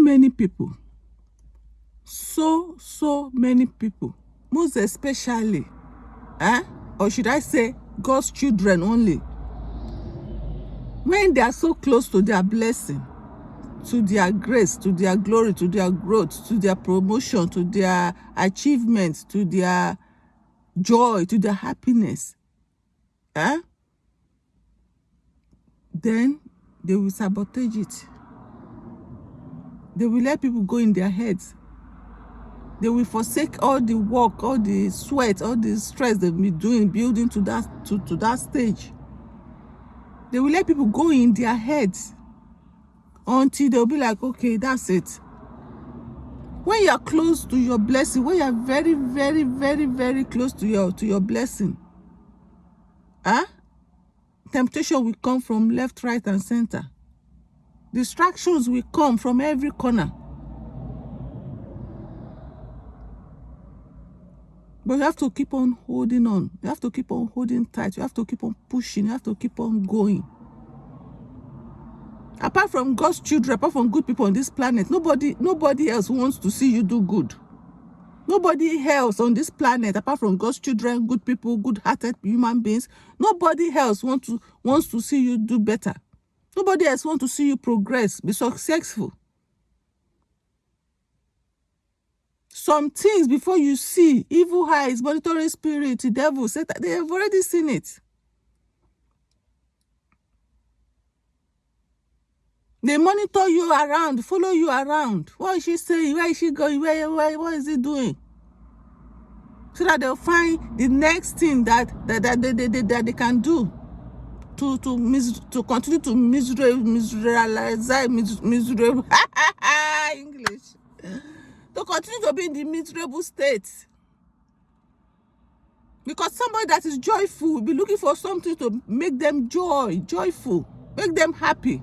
many people, so many people, most especially, or should I say God's children only, when they are so close to their blessing, to their grace, to their glory, to their growth, to their promotion, to their achievements, to their joy, to their happiness, then they will sabotage it. They will let people go in their heads. They will forsake all the work, all the sweat, all the stress they've been doing, building to that stage. They will let people go in their heads until they'll be like, okay, that's it. When you're close to your blessing, when you're very, very, very, very close to your blessing, temptation will come from left, right, and center. Distractions will come from every corner. But you have to keep on holding on. You have to keep on holding tight. You have to keep on pushing. You have to keep on going. Apart from God's children, apart from good people on this planet, nobody else wants to see you do good. Nobody else on this planet, apart from God's children, good people, good-hearted human beings, nobody else wants to see you do better. Nobody else wants to see you progress, be successful. Some things before you see, evil eyes, monitoring spirit, the devil, Satan, they have already seen it. They monitor you around, follow you around. What is she saying? Where is she going? What is he doing? So that they'll find the next thing that they can do to continue to miserable English. To continue to be in the miserable state. Because somebody that is joyful will be looking for something to make them joyful, make them happy.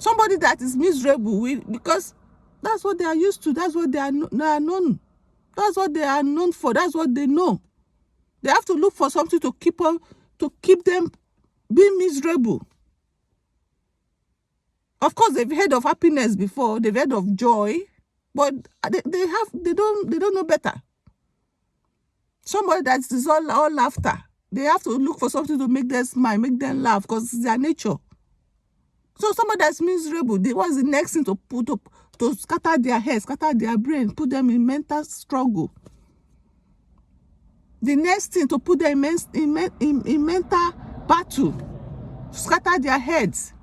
Somebody that is miserable because that's what they are used to. That's what they are known. That's what they are known for. That's what they know. They have to look for something to keep them being miserable. Of course, they've heard of happiness before. They've heard of joy, but they don't know better. Somebody that is all laughter. They have to look for something to make them smile, make them laugh, because it's their nature. So somebody that's miserable, what's the next thing to put up, to scatter their head, scatter their brain, put them in mental struggle? The next thing to put them in mental battle, scatter their heads.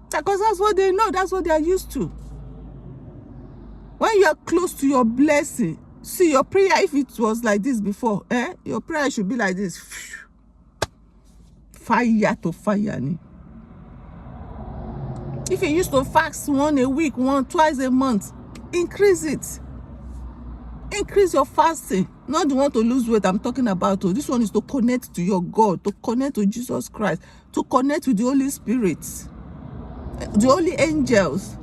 Because that's what they know, that's what they are used to. When you are close to your blessing, see your prayer, if it was like this before, your prayer should be like this. Fire to fire. If you used to fast one a week, twice a month, increase it. Increase your fasting. Not the one to lose weight I'm talking about. This one is to connect to your God, to connect to Jesus Christ, to connect with the Holy Spirit, the holy angels.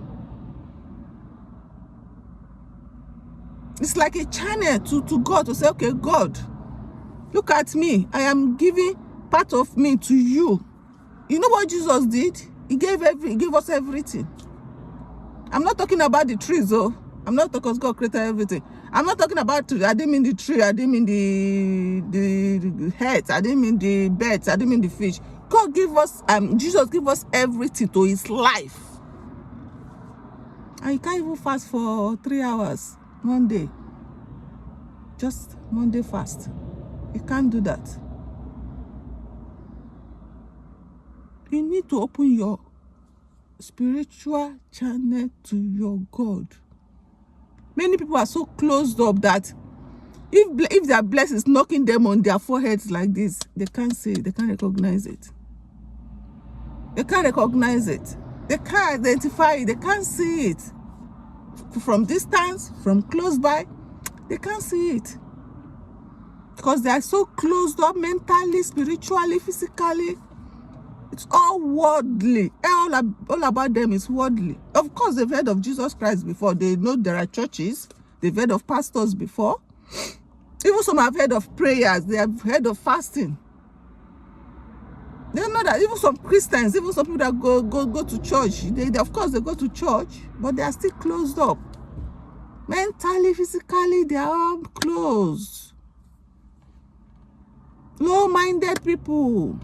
It's like a channel to God, to say, okay, God, look at me. I am giving part of me to you. You know what Jesus did? He gave us everything. I'm not talking about the trees, though. I'm not talking because God created everything. I'm not talking about, I didn't mean the tree, I didn't mean the heads, I didn't mean the birds, I didn't mean the fish. God gave us, Jesus gave us everything to his life. And you can't even fast for 3 hours one day. Just Monday fast. You can't do that. You need to open your spiritual channel to your God. Many people are so closed up that if their blessing is knocking them on their foreheads like this, they can't see it, they can't recognize it. They can't recognize it. They can't identify it, they can't see it. From distance, from close by, they can't see it. Because they are so closed up mentally, spiritually, physically. It's all worldly. All about them is worldly. Of course, they've heard of Jesus Christ before. They know there are churches. They've heard of pastors before. Even some have heard of prayers. They have heard of fasting. They know that even some Christians, even some people that go to church, they of course they go to church, but they are still closed up. Mentally, physically, they are all closed. Low-minded people.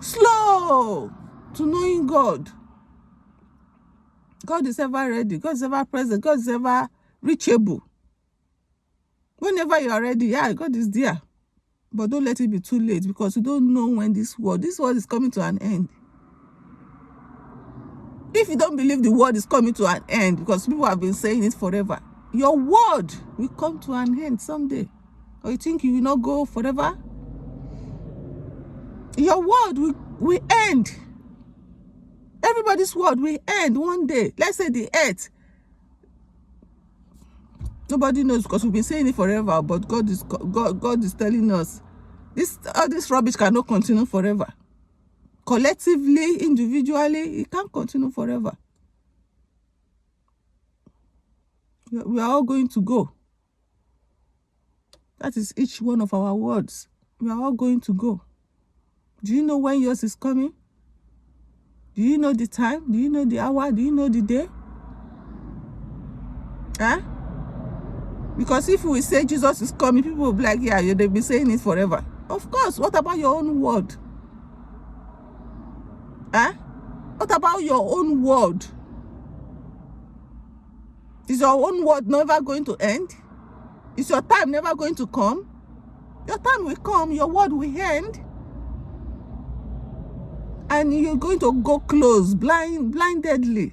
Slow to knowing God. God is ever ready. God is ever present. God is ever reachable. Whenever you are ready, yeah, God is there. But don't let it be too late, because you don't know when this world is coming to an end. If you don't believe the world is coming to an end, because people have been saying it forever, your word will come to an end someday. Or you think you will not go forever? Your word will end. Everybody's word will end one day. Let's say the earth. Nobody knows, because we've been saying it forever, but God is telling us all this rubbish cannot continue forever. Collectively, individually, it can't continue forever. We are all going to go. That is each one of our words. We are all going to go. Do you know when yours is coming? Do you know the time? Do you know the hour? Do you know the day? Huh? Because if we say Jesus is coming, people will be like, yeah, they've been saying it forever. Of course. What about your own word? Huh? What about your own word? Is your own word never going to end? Is your time never going to come? Your time will come, your word will end. And you're going to go close, blindedly.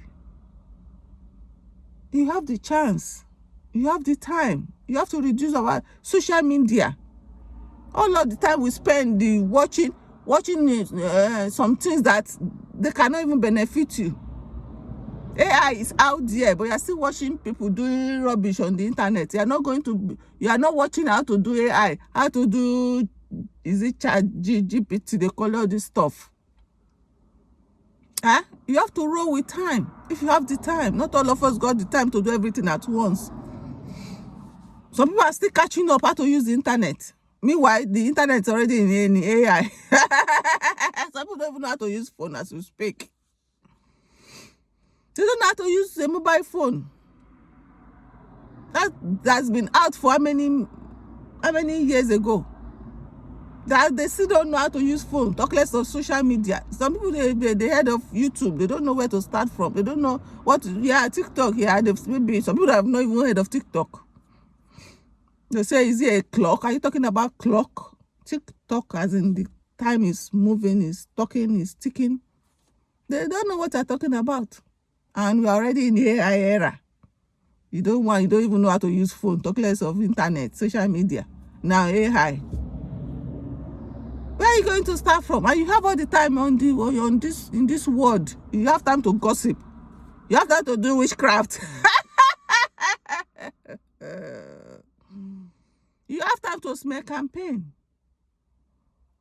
You have the chance. You have the time. You have to reduce our social media. All of the time we spend watching some things that they cannot even benefit you. AI is out there, but you're still watching people doing rubbish on the internet. You are not watching how to do AI, how to do, is it GPT, they call all this stuff. Huh? You have to roll with time, if you have the time. Not all of us got the time to do everything at once. Some people are still catching up how to use the internet. Meanwhile, the internet is already in AI. Some people don't even know how to use phone as we speak. They don't know how to use a mobile phone. That's been out for how many years ago? That they still don't know how to use phone, talk less of social media. Some people, they heard of YouTube. They don't know where to start from. They don't know TikTok. Yeah, maybe some people have not even heard of TikTok. They say, is it a clock? Are you talking about clock? TikTok, as in the time is moving, is talking, is ticking. They don't know what they're talking about. And we're already in the AI era. You don't even know how to use phone, talk less of internet, social media. Now AI. Where are you going to start from? And you have all the time in this world. You have time to gossip. You have time to do witchcraft. You have time to smear campaign.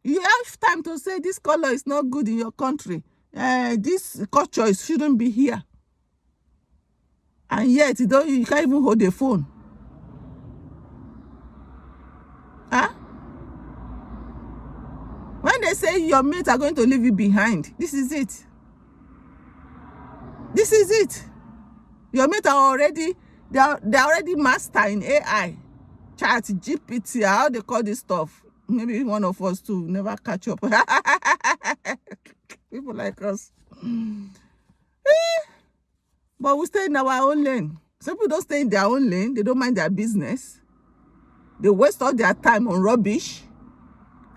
You have time to say this color is not good in your country. This culture shouldn't be here. And yet you can't even hold a phone. Huh? When they say your mates are going to leave you behind, this is it. This is it. Your mates are already, they're already master in AI. Chat, GPT, how they call this stuff. Maybe one of us too never catch up. People like us. But we stay in our own lane. Some people don't stay in their own lane. They don't mind their business. They waste all their time on rubbish.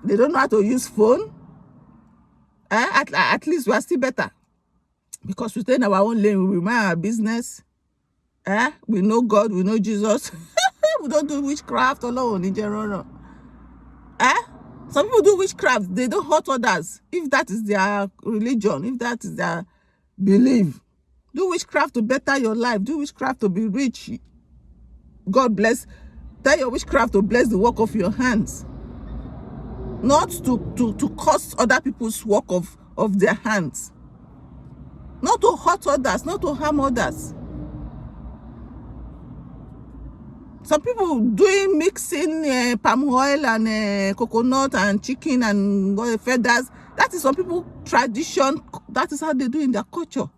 They don't know how to use phone. At least we are still better. Because we stay in our own lane. We mind our business. We know God. We know Jesus. We don't do witchcraft alone in general. Some people do witchcraft. They don't hurt others. If that is their religion, if that is their belief. Do witchcraft to better your life. Do witchcraft to be rich. God bless. Tell your witchcraft to bless the work of your hands. Not to cost other people's work of their hands. Not to hurt others. Not to harm others. Some people doing mixing palm oil and coconut and chicken and feathers. That is some people tradition. That is how they do in their culture,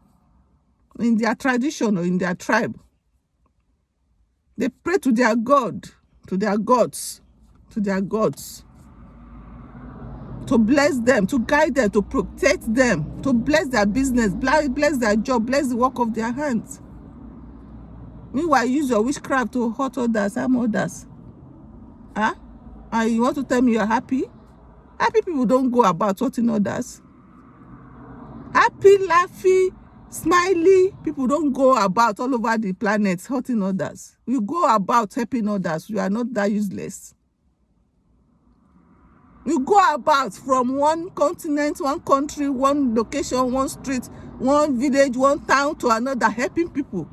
in their tradition or in their tribe. They pray to their God, to their gods, to their gods, to bless them, to guide them, to protect them, to bless their business, bless their job, bless the work of their hands. Meanwhile, use your witchcraft to hurt others, harm others. Huh? And you want to tell me you're happy? Happy people don't go about hurting others. Happy, laughy, smiley people don't go about all over the planet hurting others. You go about helping others. You are not that useless. You go about from one continent, one country, one location, one street, one village, one town to another, helping people.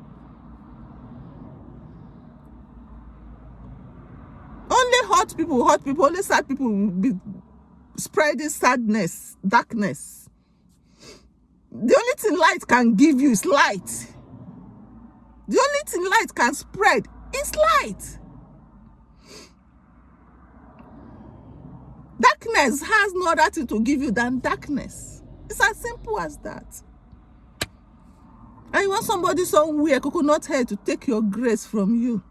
Only hurt people, only sad people will be spreading sadness, darkness. The only thing light can give you is light. The only thing light can spread is light. Darkness has no other thing to give you than darkness. It's as simple as that. And you want somebody somewhere, coconut head, to take your grace from you,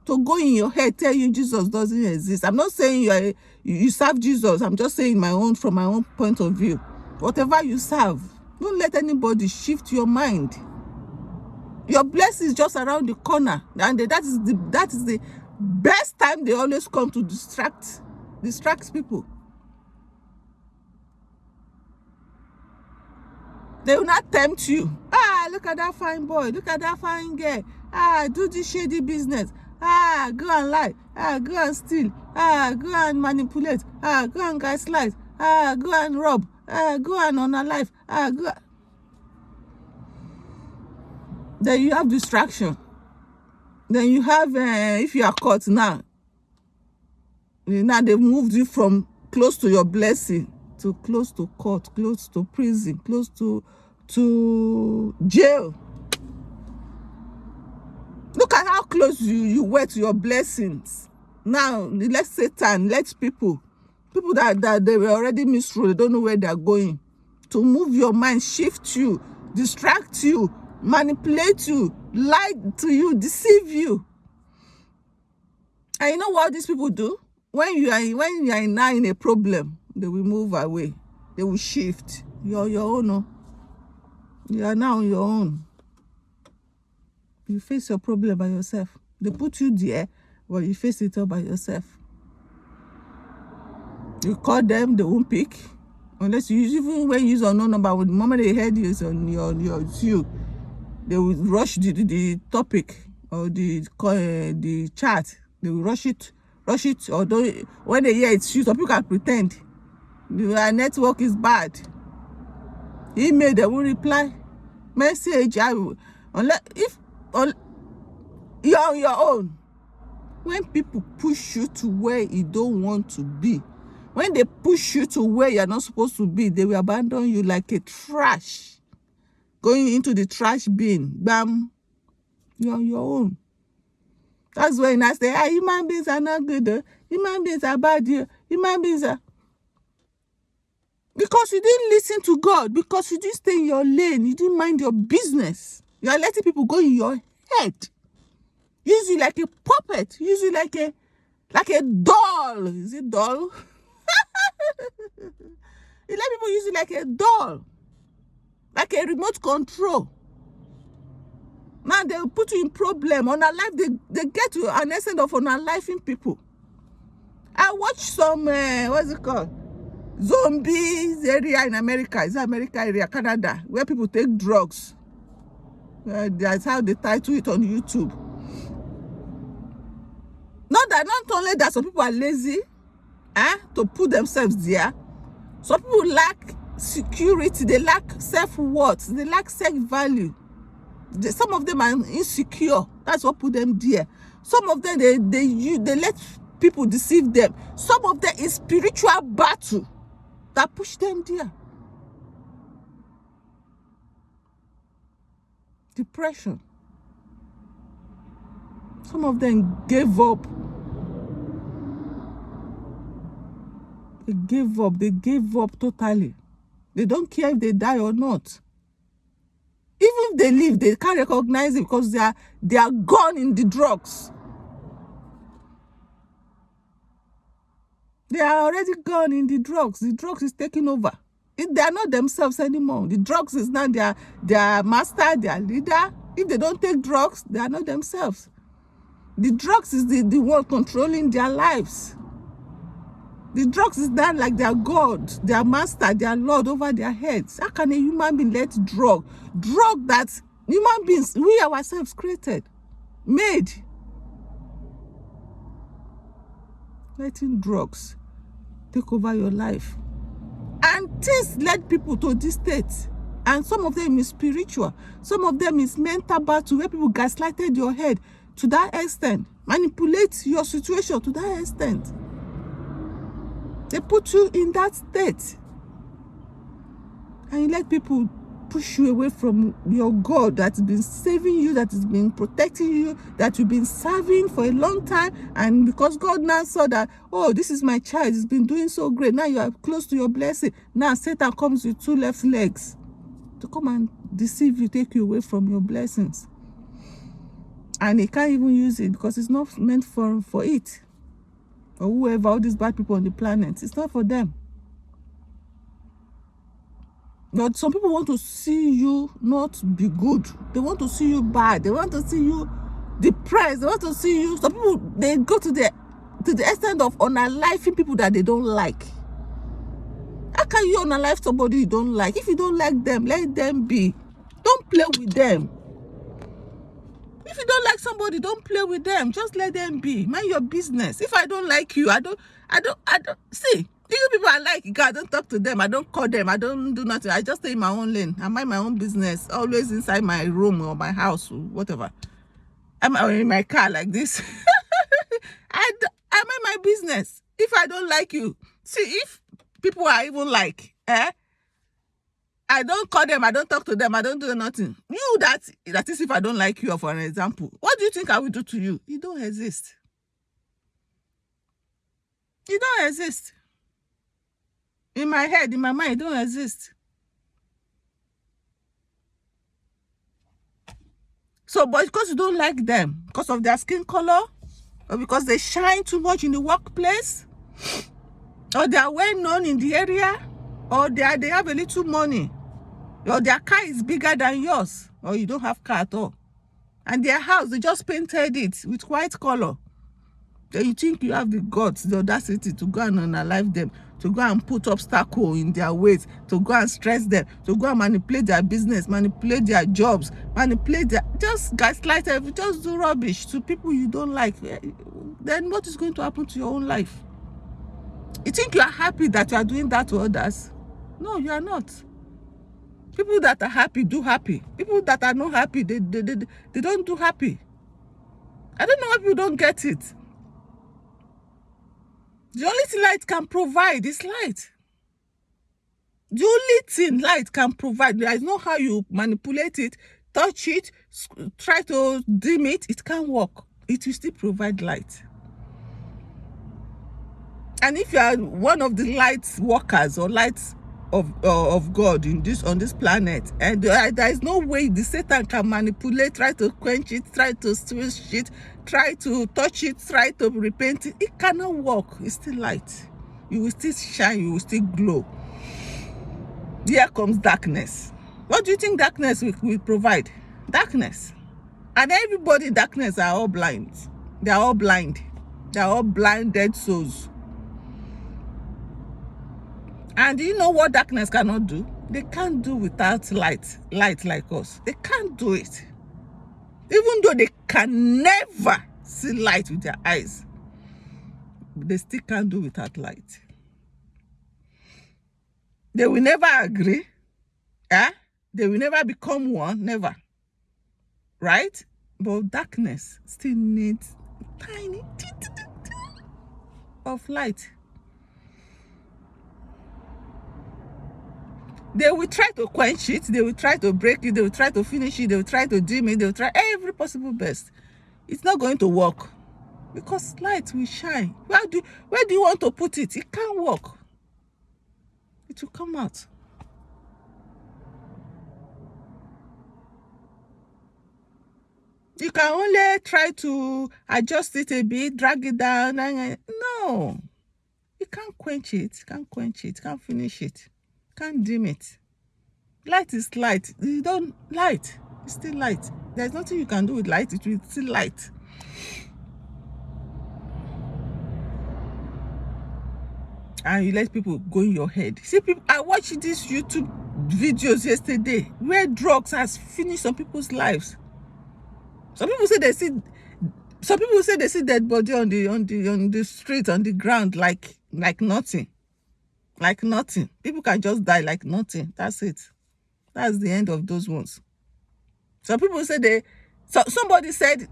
to go in your head, tell you Jesus doesn't exist. I'm not saying you serve Jesus. I'm just saying from my own point of view. Whatever you serve, don't let anybody shift your mind. Your blessing is just around the corner, and that is the best time they always come to distract people. They will not tempt you. Look at that fine boy. Look at that fine girl. Do this shady business. Go and lie. Go and steal. Go and manipulate. Go and gaslight. Go and rob. Go and unalive. Go. Then you have distraction. Then you have, if you are caught now they've moved you from close to your blessing to close to court, close to prison, close to jail. Look at how close you were to your blessings. Now, let Satan, let people that they were already misruled, they don't know where they're going, to move your mind, shift you, distract you, manipulate you, lie to you, deceive you. And you know what these people do? When you are now in a problem, they will move away. They will shift. You're your own. No? You are now on your own. You face your problem by yourself. They put you there, but you face it all by yourself. You call them, they won't pick. Unless even when you use unknown number, the moment they heard you is on you, they will rush the topic or the chat. They will rush it. Although when they hear it's you, some people can pretend your network is bad. Email, they won't reply. Message, unless you're on your own. When people push you to where you don't want to be, when they push you to where you're not supposed to be, they will abandon you like a trash. Going into the trash bin, bam, you're on your own. That's when I say, human beings are not good. Human beings are bad. Human beings are... Because you didn't listen to God. Because you didn't stay in your lane. You didn't mind your business. You are letting people go in your head. Use you like a puppet. Use you like a doll. Is it doll? You let people use you like a doll. Like a remote control. Now they will put you in problem. Unalive, they get to an extent of unaliving people. I watched some, what's it called? Zombies area in America. Is it America area, Canada, where people take drugs. That's how they title it on YouTube. Not only that, some people are lazy to put themselves there. Some people lack security. They lack self-worth. They lack self-value. Some of them are insecure. That's what put them there. Some of them, they let people deceive them. Some of them is spiritual battle that push them there. Depression. Some of them gave up. They gave up. They gave up totally. They don't care if they die or not. Even if they live, they can't recognize it because they are gone in the drugs. They are already gone in the drugs. The drugs is taking over. They are not themselves anymore. The drugs is now their master, their leader. If they don't take drugs, they are not themselves. The drugs is the one controlling their lives. The drugs is not like their God, their master, their Lord over their heads. How can a human being let drug that human beings, we ourselves created, made? Letting drugs take over your life. And this led people to this state. And some of them is spiritual. Some of them is mental battle where people gaslighted your head to that extent. Manipulate your situation to that extent. They put you in that state. And you let people push you away from your God that's been saving you, that has been protecting you, that you've been serving for a long time. And because God now saw that, oh, this is my child, it's been doing so great. Now you are close to your blessing. Now Satan comes with two left legs to come and deceive you, take you away from your blessings. And he can't even use it because it's not meant for it. Or whoever, all these bad people on the planet, it's not for them. But some people want to see you not be good. They want to see you bad. They want to see you depressed. They want to see you. Some people, they go to the extent of unaliving people that they don't like. How can you unalive somebody you don't like? If you don't like them, let them be. Don't play with them. If you don't like somebody, don't play with them. Just let them be. Mind your business. If I don't like you, I don't see. You people I like, I don't talk to them. I don't call them. I don't do nothing. I just stay in my own lane. I mind my own business. Always inside my room or my house or whatever. I'm in my car like this. I mind my business. If I don't like you, see, if people are even like, I don't call them, I don't talk to them, I don't do nothing. You, that is if I don't like you, for an example. What do you think I will do to you? You don't exist. You don't exist. In my head, in my mind, you don't exist. So, but because you don't like them, because of their skin color, or because they shine too much in the workplace, or they are well known in the area, or they have a little money, or their car is bigger than yours, or you don't have car at all, and their house, they just painted it with white color, then you think you have the guts, the audacity to go and unalive them, to go and put obstacle in their ways, to go and stress them, to go and manipulate their business, manipulate their jobs, just gaslight them, just do rubbish to people you don't like. Then what is going to happen to your own life? You think you are happy that you are doing that to others? No, you are not. People that are happy do happy. People that are not happy, they don't do happy. I don't know why people don't get it. The only thing light can provide is light. The only thing light can provide, there is no how you manipulate it, touch it, try to dim it, it can't work. It will still provide light. And if you are one of the light workers or lights of God on this planet, and there is no way the Satan can manipulate, try to quench it, try to switch it, try to touch it, try to repent it. It cannot work. It's still light. You will still shine. You will still glow. Here comes darkness. What do you think darkness will provide? Darkness. And everybody in darkness are all blind. They are all blind. They are all blinded souls. And do you know what darkness cannot do? They can't do without light like us. They can't do it. Even though they can never see light with their eyes, they still can't do without light. They will never agree. They will never become one, never. Right? But darkness still needs tiny of light. They will try to quench it, they will try to break it, they will try to finish it, they will try to dim it, they will try every possible best. it's not going to work, because light will shine. Where do you want to put it? It can't work. It will come out. You can only try to adjust it a bit, drag it down. No, you can't quench it. Can't quench it. Can't finish it. Can't dim it. Light is light. You don't light. It's still light. There's nothing you can do with light. It will still light. And you let people go in your head. See, people. I watched these YouTube videos yesterday where drugs has finished some people's lives. Some people say they see dead body on the street, on the ground, like nothing. Like nothing. People can just die like nothing. That's it. That's the end of those ones. Some people say somebody said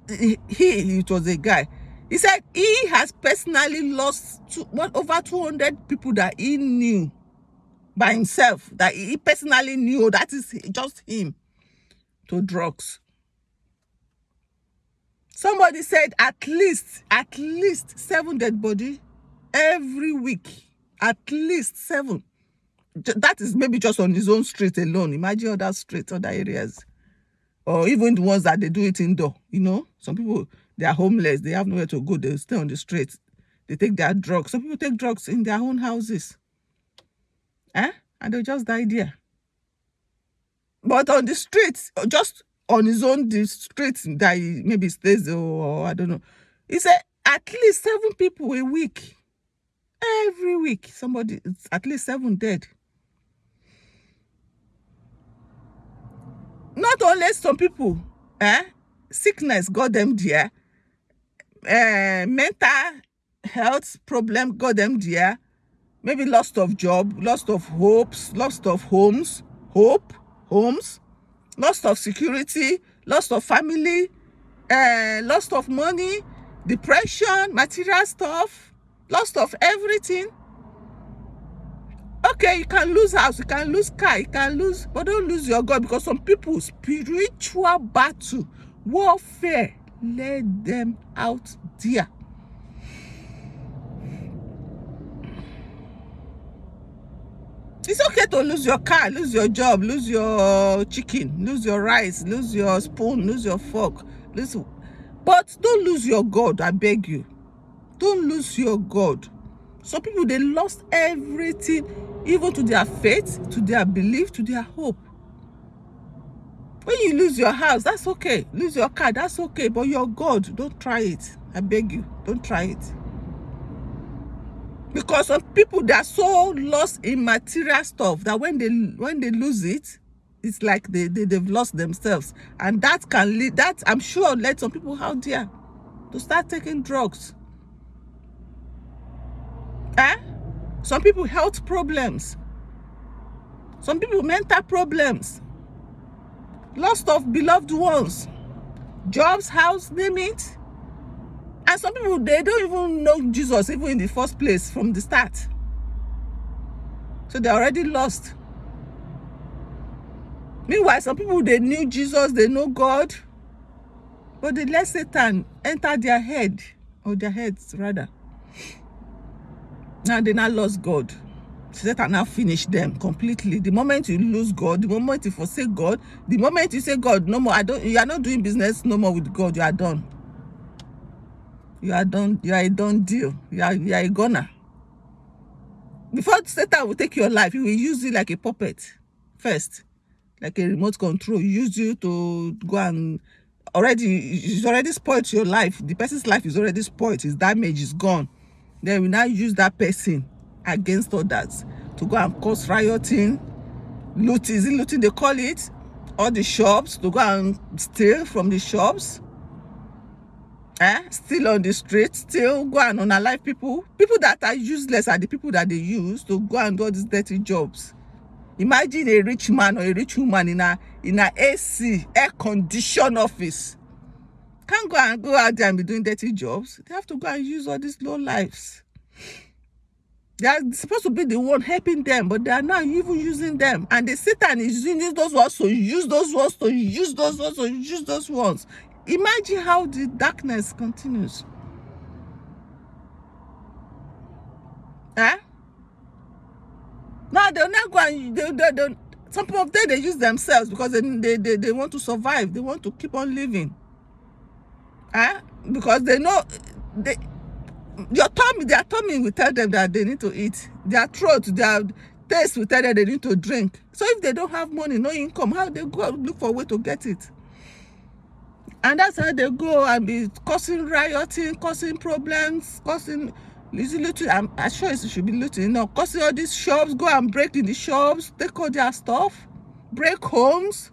it was a guy. He said he has personally lost over 200 people that he knew by himself, that he personally knew, that is just him, to drugs. Somebody said at least 7 dead body every week. At least 7. That is maybe just on his own street alone. Imagine other streets, other areas. Or even the ones that they do it indoor. Some people, they are homeless. They have nowhere to go. They stay on the streets. They take their drugs. Some people take drugs in their own houses. And they just die there. But on the streets, just on his own, the streets that he maybe stays, or I don't know. He said at least 7 people a week. Every week, somebody, at least 7 dead. Not only some people, sickness got them there. Mental health problem got them there. Maybe loss of job, loss of hopes, loss of homes, loss of security, loss of family, loss of money, depression, material stuff, loss of everything. Okay, you can lose house, you can lose car, you can lose, but don't lose your God, because some people, spiritual battle, warfare, let them out there. It's okay to lose your car, lose your job, lose your chicken, lose your rice, lose your spoon, lose your fork, but don't lose your God, I beg you. Don't lose your God. Some people, they lost everything, even to their faith, to their belief, to their hope. When you lose your house, that's okay. Lose your car, that's okay. But your God, don't try it. I beg you, don't try it. Because some people, they are so lost in material stuff that when they lose it, it's like they've lost themselves. And that can lead, that I'm sure led some people out there to start taking drugs. Some people health problems. Some people mental problems. Loss of beloved ones. Jobs, house, name it. And some people, they don't even know Jesus even in the first place from the start. So they're already lost. Meanwhile, some people, they knew Jesus, they know God, but they let Satan enter their head, or their heads rather. Now they now lost God. Satan now finished them completely. The moment you lose God, the moment you forsake God, the moment you say, God, no more, you are not doing business no more with God, you are done. You are done. You are a done deal. You are a goner. Before Satan will take your life, he will use you like a puppet first, like a remote control. He use you to go and he's already spoiled your life. The person's life is already spoiled. His damage is gone. Then we now use that person against others to go and cause rioting, looting they call it, all the shops, to go and steal from the shops. Still on the street, still go and unalive people. People that are useless are the people that they use to go and do all these dirty jobs. Imagine a rich man or a rich woman in a AC, air-conditioned office. Can't go out there and be doing dirty jobs. They have to go and use all these low lives. They are supposed to be the one helping them, but they are not even using them. And the Satan is using those ones to use those ones to use those ones to use those ones. Imagine how the darkness continues. Eh? Now they'll not go and they some people of them, they use themselves because they want to survive. They want to keep on living. Because they know their tummy will tell them that they need to eat. Their throat, their taste will tell them they need to drink. So if they don't have money, no income, how they go look for a way to get it? And that's how they go and be causing rioting, causing problems, causing looting. I'm sure it should be looting. Causing all these shops, go and break in the shops, take all their stuff, break homes.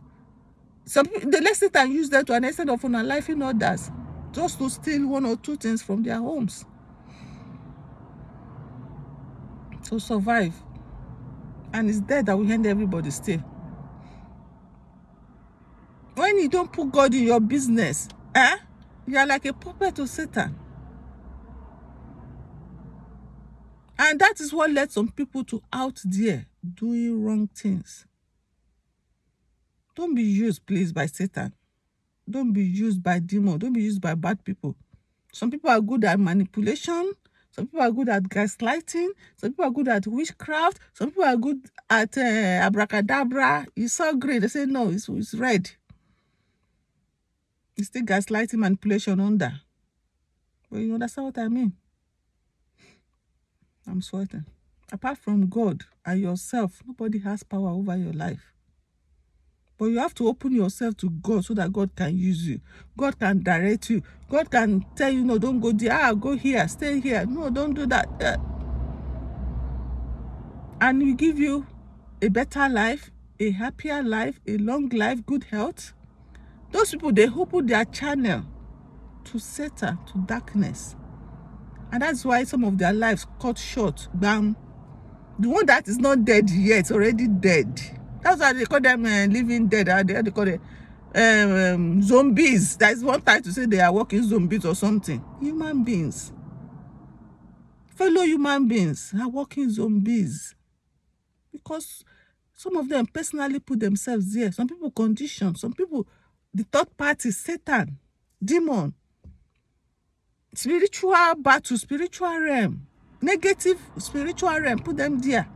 Some people, they let it and use them to an extent of unaliving others, just to steal 1 or 2 things from their homes to survive. And it's there that we end everybody still. When you don't put God in your business, you are like a puppet to Satan. And that is what led some people to out there doing wrong things. Don't be used, please, by Satan. Don't be used by demons. Don't be used by bad people. Some people are good at manipulation. Some people are good at gaslighting. Some people are good at witchcraft. Some people are good at abracadabra. You saw green. They say, no, it's red. It's still gaslighting, manipulation under. But you understand what I mean? I'm sweating. Apart from God and yourself, nobody has power over your life. But you have to open yourself to God so that God can use you. God can direct you. God can tell you, no, don't go there. Go here. Stay here. No, don't do that. And He give you a better life, a happier life, a long life, good health. Those people, they open their channel to Satan, to darkness. And that's why some of their lives cut short. Bam. The one that is not dead yet, already dead. That's why they call them living dead. They call them zombies. That is one time to say they are walking zombies or something. Human beings. Fellow human beings are walking zombies. Because some of them personally put themselves there. Some people condition. Some people, the third party, Satan, demon, spiritual battle, spiritual realm, negative spiritual realm, put them there.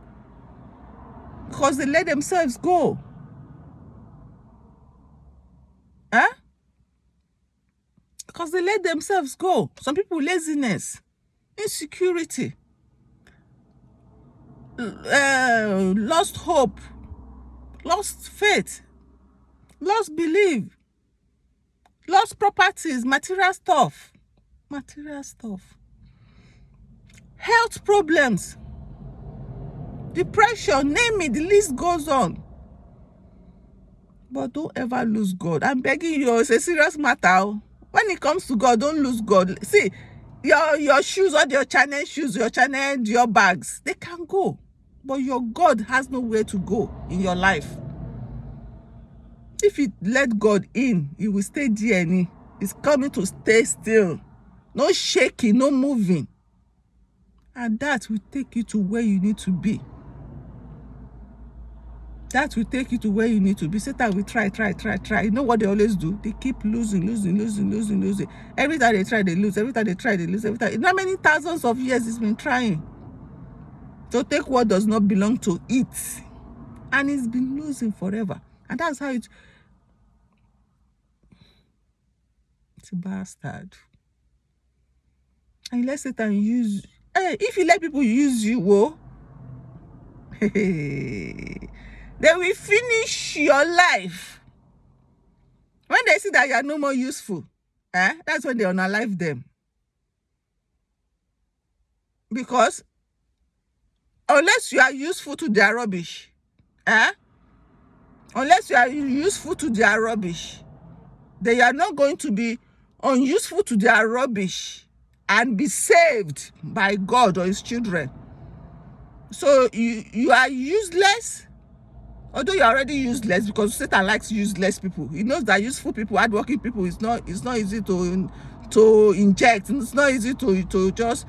Because they let themselves go. Because they let themselves go. Some people, laziness, insecurity, lost hope, lost faith, lost belief, lost properties, material stuff, health problems, depression, name it, the list goes on. But don't ever lose God. I'm begging you, it's a serious matter. When it comes to God, don't lose God. See, your shoes, all your Chanel shoes, your bags, they can go. But your God has nowhere to go in your life. If you let God in, He will stay there. He's coming to stay still. No shaking, no moving. And that will take you to where you need to be. That will take you to where you need to be. Satan will try. You know what they always do? They keep losing. Every time they try, they lose. Every time they try, they lose. Every time. How many thousands of years he's been trying to take what does not belong to it. And he's been losing forever. And that's how it's a bastard. And let Satan use, if you let people use you, they will finish your life. When they see that you are no more useful, that's when they unalive them. Because unless you are useful to their rubbish, unless you are useful to their rubbish, they are not going to be unuseful to their rubbish and be saved by God or His children. So you are useless. Although you're already useless, because Satan likes useless people. He knows that useful people, hardworking people, it's not easy to inject. It's not easy to just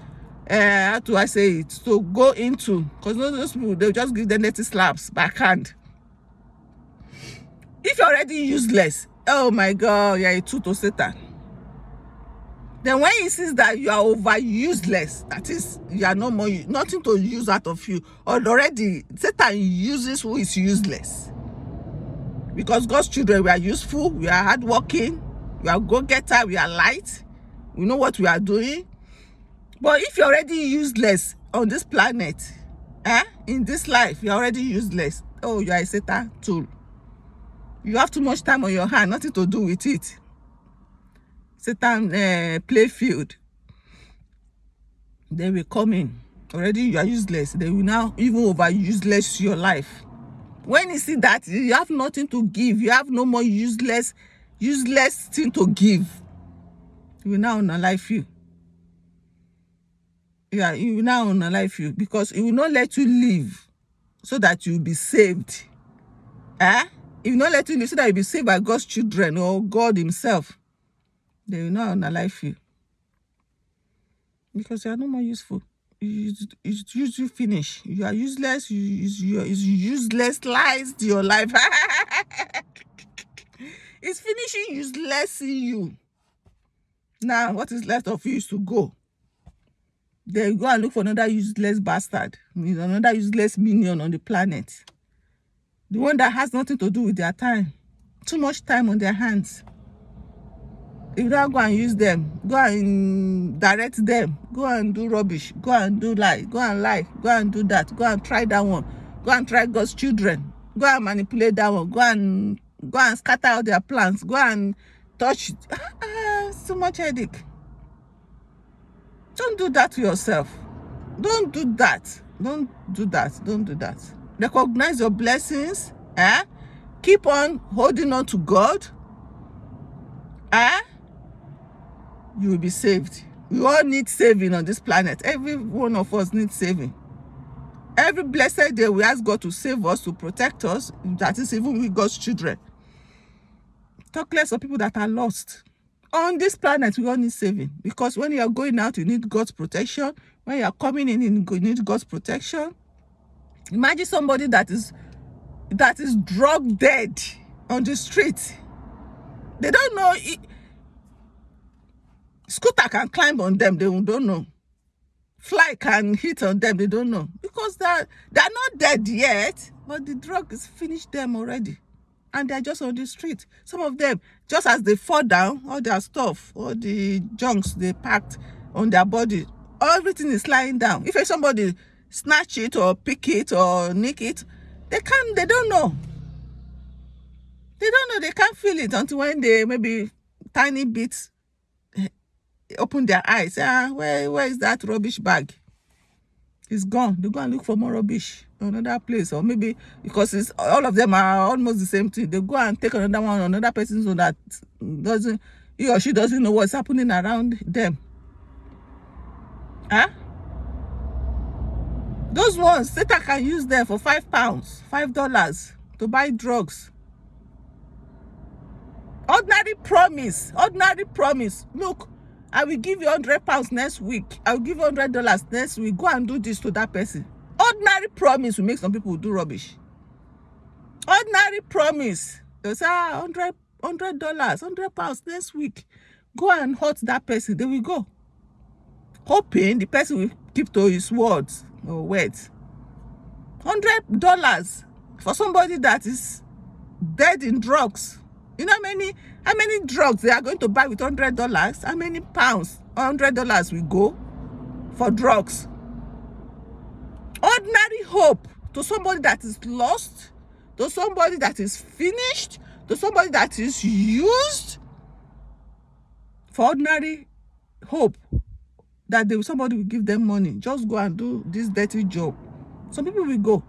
how do I say it, to go into, because those people, they'll just give them netty slaps backhand. If you're already useless, oh my God, you're a tool to Satan. Then when he sees that you are over useless, that is, you are no more, nothing to use out of you, or already Satan uses who is useless. Because God's children, we are useful, we are hardworking, we are go-getter, we are light, we know what we are doing. But if you're already useless on this planet, in this life, you're already useless. Oh, you are a Satan tool. You have too much time on your hand, nothing to do with it. Satan play field. They will come in. Already you are useless. They will now even over useless your life. When you see that you have nothing to give, you have no more useless thing to give, he will now unalive you. Yeah, he will now unalive you, because he will not let you live so that you will be saved. He will not let you live so that you will be saved by God's children or God himself. They will not unalive you, because you are no more useful. You finish. You are useless. It's useless lies to your life. It's finishing useless in you. Now, what is left of you is to go. Then go and look for another useless bastard, another useless minion on the planet. The one that has nothing to do with their time. Too much time on their hands. If you don't go and use them, go and direct them, go and do rubbish, go and do lie, go and do that, go and try that one, go and try God's children, go and manipulate that one, go and scatter out their plans, go and touch. So much headache. Don't do that to yourself. Don't do that. Don't do that. Don't do that. Recognize your blessings. Keep on holding on to God. You will be saved. We all need saving on this planet. Every one of us needs saving. Every blessed day we ask God to save us, to protect us. That is even with God's children. Talk less of people that are lost. On this planet, we all need saving. Because when you are going out, you need God's protection. When you are coming in, you need God's protection. Imagine somebody that is drug dead on the street. They don't know. Scooter can climb on them, they don't know. Fly can hit on them, they don't know. Because they're not dead yet, but the drug has finished them already. And they're just on the street. Some of them, just as they fall down, all their stuff, all the junks they packed on their body, everything is lying down. If somebody snatch it or pick it or nick it, they don't know. They don't know, they can't feel it until when they maybe tiny bits open their eyes. Where is that rubbish bag? It's gone. They go and look for more rubbish another place, or maybe because all of them are almost the same thing. They go and take another one, another person, so that he or she doesn't know what's happening around them. Those ones, Satan can use them for £5, $5 to buy drugs. Ordinary promise. Look, I will give you £100 next week. I will give you $100 next week. Go and do this to that person. Ordinary promise will make some people do rubbish. Ordinary promise. They'll say, $100, £100 next week. Go and hurt that person. They will go. Hoping the person will keep to his words or words. $100 for somebody that is dead in drugs. You know how many drugs they are going to buy with $100? How many pounds $100 will go for drugs? Ordinary hope to somebody that is lost, to somebody that is finished, to somebody that is used. For ordinary hope that somebody will give them money. Just go and do this dirty job. Some people will go.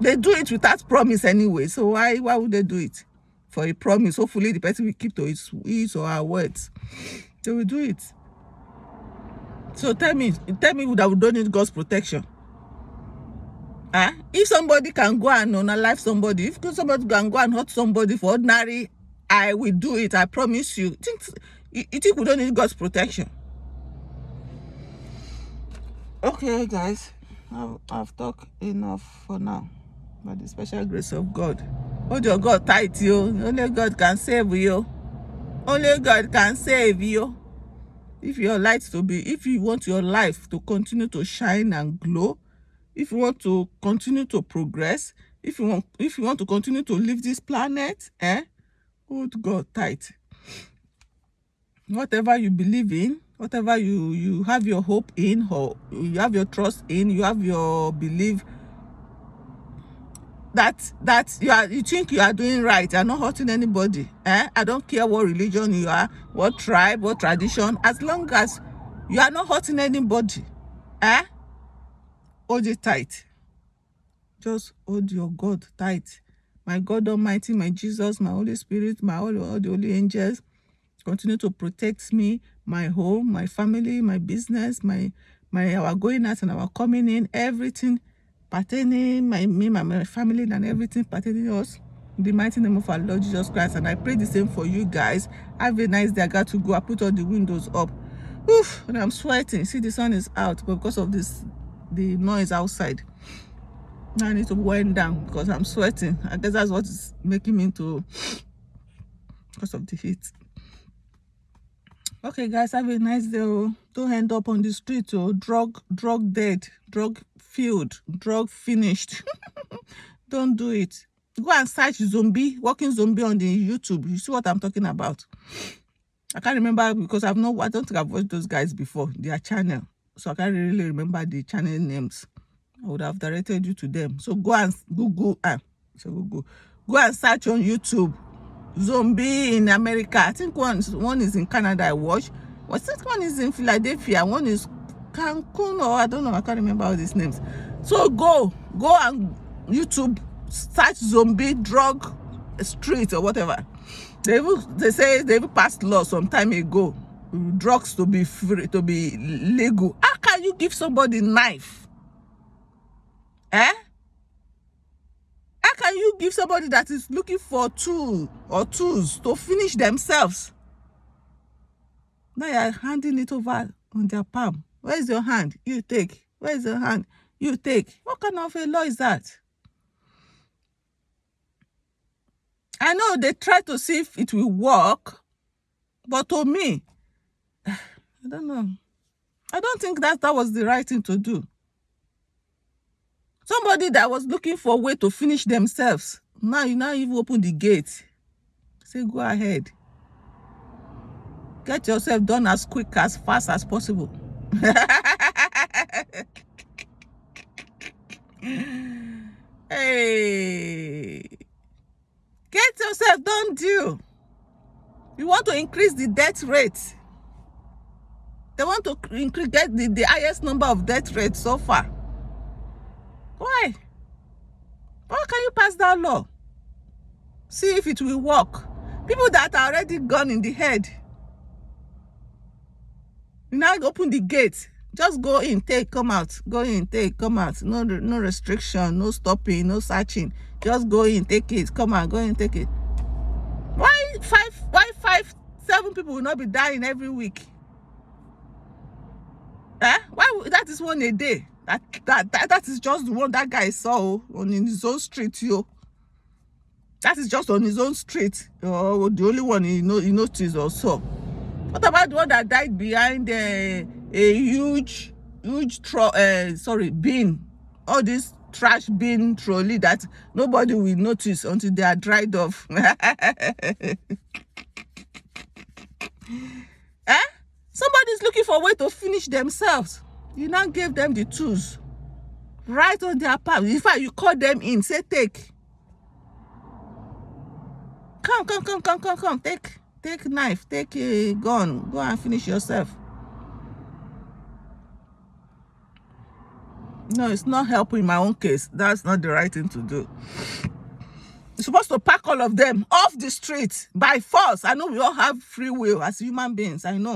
They do it without promise anyway. So why would they do it? For a promise. Hopefully the person will keep to his or her words. They will do it. So tell me that we don't need God's protection. If somebody can go and unalive somebody, if somebody can go and hurt somebody for ordinary, I will do it. I promise you. You think we don't need God's protection? Okay, guys. I've talked enough for now. By the special grace of God. Hold your God tight, you. Only God can save you. Only God can save you. if your light to be, if you want your life to continue to shine and glow, if you want to continue to progress, if you want to continue to live this planet, hold God tight. Whatever you believe in, whatever you have your hope in, or you have your trust in, you have your belief that you think you are doing right, you're not hurting anybody. I don't care what religion you are, what tribe, what tradition, as long as you are not hurting anybody, hold it tight. Just hold your God tight. My God Almighty, my Jesus, my Holy Spirit, my all the holy angels, continue to protect me, my home, my family, my business, our going out and our coming in, everything pertaining my family and everything pertaining us, in the mighty name of our Lord Jesus Christ. And I pray the same for you guys. Have a nice day. I got to go. I put all the windows up. Oof, and I'm sweating. See, the sun is out, but because of this, the noise outside, now I need to wind down because I'm sweating. I guess that's what is making me to, because of the heat. Okay, guys, have a nice day. Don't end up on the street. Drug dead, drug filled, drug finished. Don't do it. Go and search walking zombie on the YouTube. You see what I'm talking about. I can't remember because I don't think I've watched those guys before, their channel. So I can't really remember the channel names. I would have directed you to them. So go and Google. Go and search on YouTube. Zombie in America. I think one is in Canada. I watched. One is in Philadelphia. One is Cancun, or I don't know. I can't remember all these names. So go and YouTube, search zombie drug street or whatever. They say they even passed law some time ago. Drugs to be free, to be legal. How can you give somebody a knife? How can you give somebody that is looking for tools to finish themselves? Now you're handing it over on their palm. Where's your hand? You take. Where's your hand? You take. What kind of a law is that? I know they try to see if it will work, but to me, I don't know. I don't think that was the right thing to do. Somebody that was looking for a way to finish themselves, now you even open the gate. Say, go ahead. Get yourself done as quick, as fast as possible. Hey. Get yourself done, deal. You want to increase the death rate. They want to get the highest number of death rates so far. Why? How can you pass that law? See if it will work. People that are already gone in the head, you now open the gate. Just go in, take, come out. Go in, take, come out. No restriction, no stopping, no searching. Just go in, take it, come out, go in, take it. Why 7 people will not be dying every week? Why that is one a day? That is just the one that guy saw on his own street, yo. That is just on his own street. Oh, the only one he noticed or saw. What about the one that died behind a huge bin? All this trash bin trolley that nobody will notice until they are dried off. Somebody's looking for a way to finish themselves. You now gave them the tools right on their palm. In fact, you call them in, say, take. Come. Take knife, take a gun. Go and finish yourself. No, it's not helping in my own case. That's not the right thing to do. You're supposed to pack all of them off the street by force. I know we all have free will as human beings. I know.